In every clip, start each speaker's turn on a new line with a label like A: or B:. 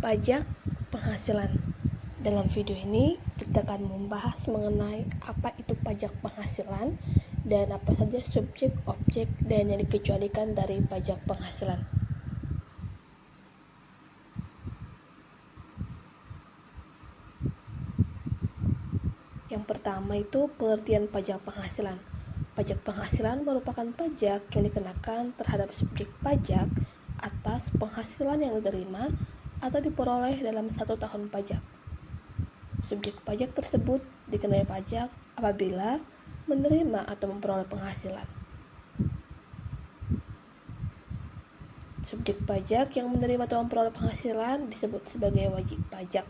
A: Pajak penghasilan. Dalam video ini kita akan membahas mengenai apa itu pajak penghasilan dan apa saja subjek, objek, dan yang dikecualikan dari pajak penghasilan. Yang pertama itu pengertian pajak penghasilan. Pajak penghasilan merupakan pajak yang dikenakan terhadap subjek pajak atas penghasilan yang diterima atau diperoleh dalam 1 tahun pajak. Subjek pajak tersebut dikenai pajak apabila menerima atau memperoleh penghasilan. Subjek pajak yang menerima atau memperoleh penghasilan disebut sebagai wajib pajak.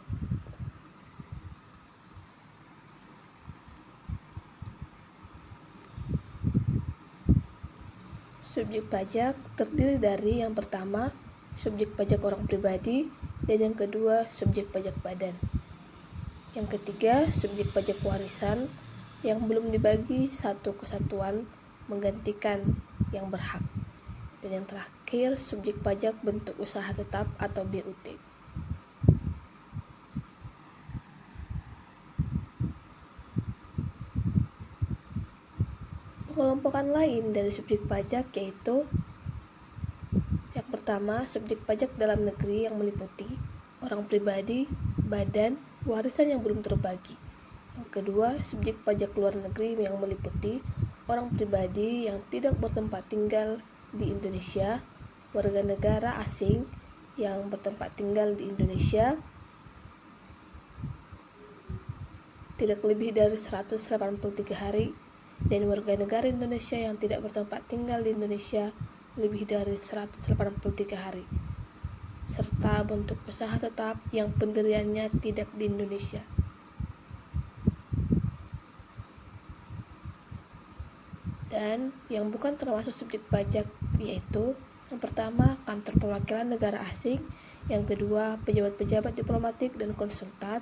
A: Subjek pajak terdiri dari yang pertama, subjek pajak orang pribadi, dan yang kedua, subjek pajak badan. Yang ketiga, subjek pajak warisan yang belum dibagi satu kesatuan menggantikan yang berhak. Dan yang terakhir, subjek pajak bentuk usaha tetap atau BUT. Pengelompokan lain dari subjek pajak yaitu yang pertama, subjek pajak dalam negeri yang meliputi orang pribadi, badan, warisan yang belum terbagi. Yang kedua, subjek pajak luar negeri yang meliputi orang pribadi yang tidak bertempat tinggal di Indonesia, warga negara asing yang bertempat tinggal di Indonesia tidak lebih dari 183 hari, dan warga negara Indonesia yang tidak bertempat tinggal di Indonesia lebih dari 183 hari, serta bentuk usaha tetap yang pendiriannya tidak di Indonesia. Dan yang bukan termasuk subjek pajak yaitu yang pertama, kantor perwakilan negara asing, yang kedua, pejabat-pejabat diplomatik dan konsulat,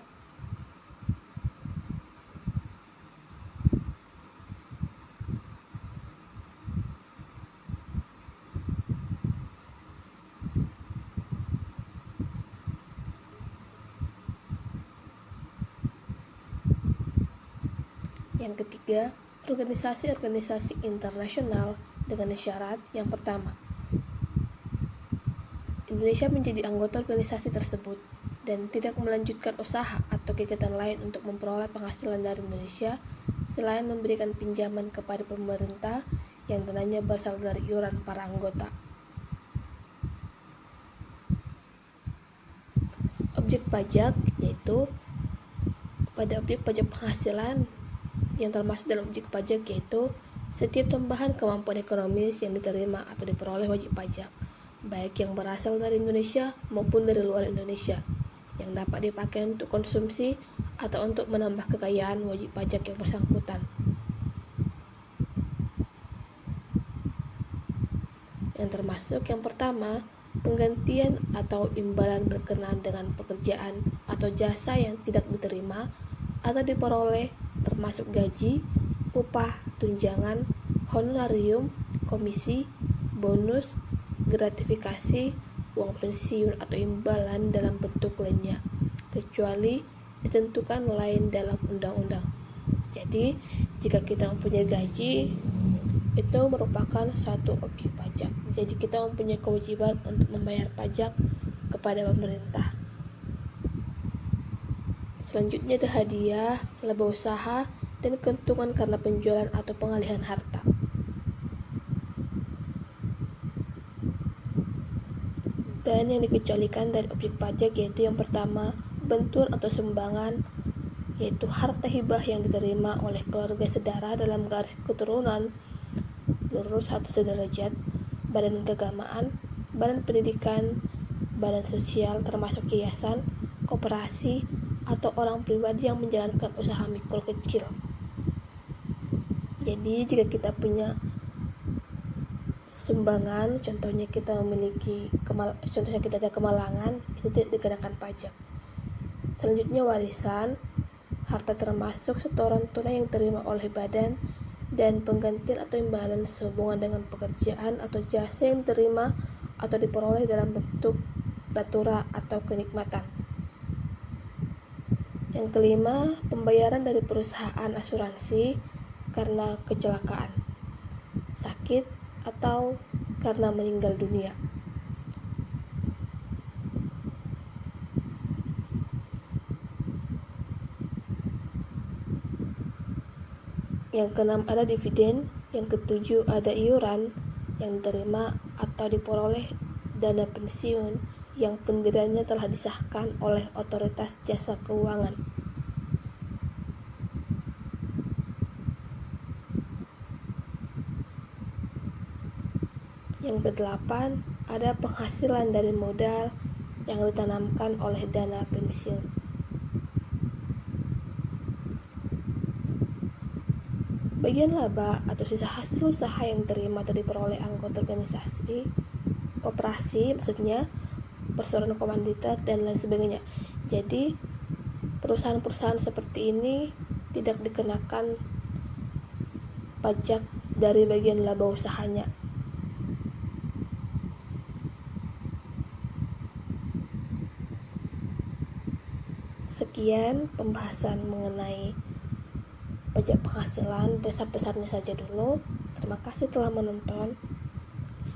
A: yang ketiga, organisasi-organisasi internasional dengan syarat yang pertama, Indonesia menjadi anggota organisasi tersebut dan tidak melanjutkan usaha atau kegiatan lain untuk memperoleh penghasilan dari Indonesia selain memberikan pinjaman kepada pemerintah yang dananya berasal dari iuran para anggota. Objek pajak yaitu pada objek pajak penghasilan yang termasuk dalam objek pajak yaitu setiap tambahan kemampuan ekonomis yang diterima atau diperoleh wajib pajak, baik yang berasal dari Indonesia maupun dari luar Indonesia, yang dapat dipakai untuk konsumsi atau untuk menambah kekayaan wajib pajak yang bersangkutan. Yang termasuk yang pertama, penggantian atau imbalan berkenaan dengan pekerjaan atau jasa yang tidak diterima atau diperoleh, termasuk gaji, upah, tunjangan, honorarium, komisi, bonus, gratifikasi, uang pensiun atau imbalan dalam bentuk lainnya, kecuali ditentukan lain dalam undang-undang. Jadi, jika kita mempunyai gaji, itu merupakan suatu objek pajak. Jadi, kita mempunyai kewajiban untuk membayar pajak kepada pemerintah. Selanjutnya ada hadiah, laba usaha, dan keuntungan karena penjualan atau pengalihan harta. Dan yang dikecualikan dari objek pajak yaitu yang pertama, bantuan atau sumbangan, yaitu harta hibah yang diterima oleh keluarga sedara dalam garis keturunan lurus satu sederajat, badan keagamaan, badan pendidikan, badan sosial termasuk yayasan, koperasi, atau orang pribadi yang menjalankan usaha mikro kecil. Jadi jika kita punya sumbangan, contohnya kita ada kemalangan, itu tidak dikenakan pajak. Selanjutnya warisan, harta termasuk setoran tunai yang diterima oleh badan, dan penggantian atau imbalan sehubungan dengan pekerjaan atau jasa yang diterima atau diperoleh dalam bentuk natura atau kenikmatan. Yang kelima, pembayaran dari perusahaan asuransi karena kecelakaan, sakit, atau karena meninggal dunia. Yang keenam ada dividen, yang ketujuh ada iuran yang diterima atau diperoleh dana pensiun yang pendiriannya telah disahkan oleh otoritas jasa keuangan. Yang kedelapan ada penghasilan dari modal yang ditanamkan oleh dana pensiun. Bagian laba atau sisa hasil usaha yang diterima atau diperoleh anggota organisasi, koperasi maksudnya, perseroan komanditer, dan lain sebagainya. Jadi, perusahaan-perusahaan seperti ini tidak dikenakan pajak dari bagian laba usahanya. Sekian pembahasan mengenai pajak penghasilan, dasar-dasarnya saja dulu. Terima kasih telah menonton.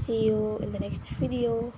A: See you in the next video.